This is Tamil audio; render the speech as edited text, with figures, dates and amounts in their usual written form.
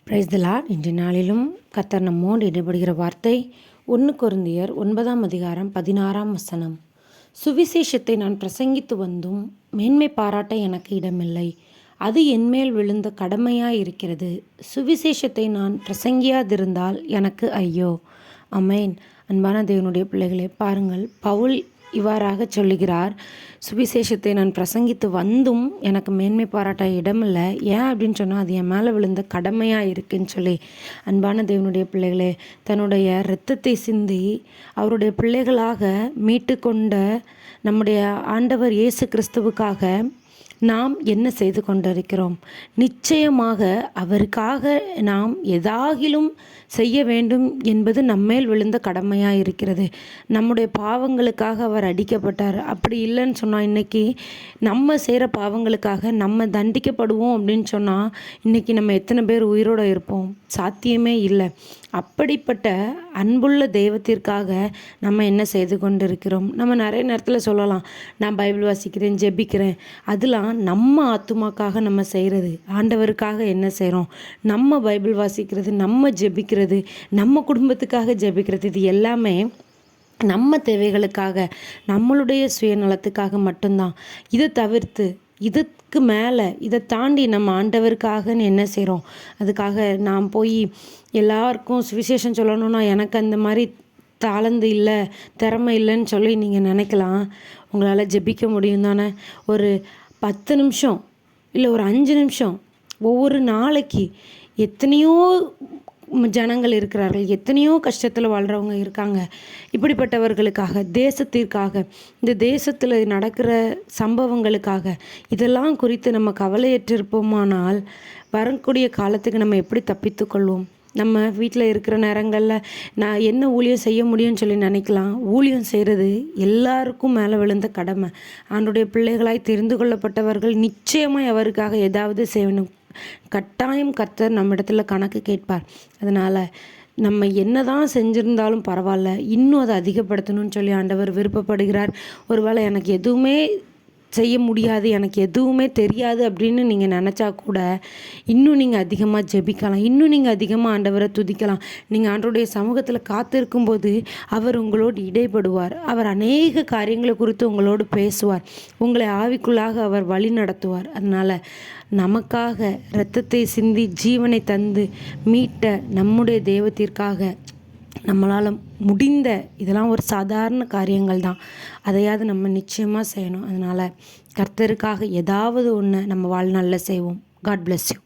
Praise the Lord. இன்றைய நாளிலும் கர்த்தர் நம்மோடு இடைபடுகிற வார்த்தை 1 கொரிந்தியர் 9:16. சுவிசேஷத்தை நான் பிரசங்கித்து வந்தும் மேன்மை பாராட்ட எனக்கு இடமில்லை, அது என்மேல் விழுந்த கடமையாயிருக்கிறது. சுவிசேஷத்தை நான் பிரசங்கியாதிருந்தால் எனக்கு ஐயோ. அமேன். அன்பான தேவனுடைய பிள்ளைகளே, பாருங்கள், பவுல் இவ்வாறாக சொல்லுகிறார், சுவிசேஷத்தை நான் பிரசங்கித்து வந்தும் எனக்கு மேன்மை பாராட்ட இடமில்லை. ஏன் அப்படின்னு சொன்னால், அது என் மேலே விழுந்த கடமையாக இருக்குன்னு சொல்லி. அன்பான தேவனுடைய பிள்ளைகளே, தன்னுடைய இரத்தத்தை சிந்தி அவருடைய பிள்ளைகளாக மீட்டு கொண்ட நம்முடைய ஆண்டவர் இயேசு கிறிஸ்துவுக்காக நாம் என்ன செய்து கொண்டிருக்கிறோம்? நிச்சயமாக அவருக்காக நாம் எதாகிலும் செய்ய வேண்டும் என்பது நம்மேல் விழுந்த கடமையாக இருக்கிறது. நம்முடைய பாவங்களுக்காக அவர் அடிக்கப்பட்டார். அப்படி இல்லைன்னு சொன்னால், இன்றைக்கி நம்ம செய்கிற பாவங்களுக்காக நம்ம தண்டிக்கப்படுவோம் அப்படின்னு சொன்னால், இன்றைக்கி நம்ம எத்தனை பேர் உயிரோடு இருப்போம்? சாத்தியமே இல்லை. அப்படிப்பட்ட அன்புள்ள தெய்வத்திற்காக நம்ம என்ன செய்து கொண்டிருக்கிறோம்? நம்ம நிறைய நேரத்தில் சொல்லலாம், நான் பைபிள் வாசிக்கிறேன், ஜெபிக்கிறேன். அதெல்லாம் நம்ம ஆத்துமாக்காக நம்ம செய்கிறது. ஆண்டவருக்காக என்ன செய்கிறோம்? நம்ம பைபிள் வாசிக்கிறது, நம்ம ஜெபிக்கிறது, நம்ம குடும்பத்துக்காக ஜெபிக்கிறது, இது எல்லாமே நம்ம தேவைகளுக்காக, நம்மளுடைய சுயநலத்துக்காக மட்டும்தான். இதை தவிர்த்து இதுக்கு மேலே இதை தாண்டி நம்ம ஆண்டவருக்காகன்னு என்ன செய்கிறோம்? அதுக்காக நான் போய் எல்லாருக்கும் சுவிசேஷம் சொல்லணும்னா எனக்கு அந்த மாதிரி தாளந்து இல்லை, திறமை இல்லைன்னு சொல்லி நீங்கள் நினைக்கலாம். உங்களால் ஜெபிக்க முடியும் தானே? ஒரு 10 நிமிஷம் இல்லை ஒரு 5 நிமிஷம் ஒவ்வொரு நாளைக்கு. எத்தனையோ ஜனங்கள் இருக்கிறார்கள், எத்தனையோ கஷ்டத்தில் வாழ்கிறவங்க இருக்காங்க. இப்படிப்பட்டவர்களுக்காக, தேசத்திற்காக, இந்த தேசத்தில் நடக்கிற சம்பவங்களுக்காக, இதெல்லாம் குறித்து நம்ம கவலையற்றிருப்போமானால் வரக்கூடிய காலத்துக்கு நம்ம எப்படி தப்பித்து கொள்வோம்? நம்ம வீட்டில் இருக்கிற நேரங்களில் நான் என்ன ஊழியம் செய்ய முடியும்னு சொல்லி நினைக்கலாம். ஊழியம் செய்கிறது எல்லாருக்கும் மேலே விழுந்த கடமை. ஆண்டவருடைய பிள்ளைகளாய் தெரிந்து கொள்ளப்பட்டவர்கள் நிச்சயமாக அவருக்காக ஏதாவது செய்யணும். கட்டாயம் கர்த்தர் நம்ம இடத்துல கணக்கு கேட்பார். அதனால் நம்ம என்ன தான் செஞ்சுருந்தாலும் பரவாயில்ல, இன்னும் அதை அதிகப்படுத்தணும்னு சொல்லி ஆண்டவர் விருப்பப்படுகிறார். ஒருவேளை எனக்கு எதுவுமே செய்ய முடியாது, எனக்கு எதுவுமே தெரியாது அப்படின்னு நீங்கள் நினச்சா கூட இன்னும் நீங்கள் அதிகமாக ஜெபிக்கலாம், இன்னும் நீங்கள் அதிகமாக ஆண்டவரை துதிக்கலாம். நீங்கள் ஆண்டவருடைய சமூகத்தில் காத்திருக்கும்போது அவர் உங்களோடு இடைப்படுவார். அவர் அநேக காரியங்களை குறித்து உங்களோடு பேசுவார். உங்களை ஆவிக்குள்ளாக அவர் வழி நடத்துவார். அதனால் நமக்காக இரத்தத்தை சிந்தி ஜீவனை தந்து மீட்ட நம்முடைய தெய்வத்திற்காக நம்மளால் முடிந்த, இதெல்லாம் ஒரு சாதாரண காரியங்கள் தான், அதையாவது நம்ம நிச்சயமாக செய்யணும். அதனால் கர்த்தருக்காக ஏதாவது ஒன்று நம்ம வாழ்நாளில் செய்வோம். God bless you.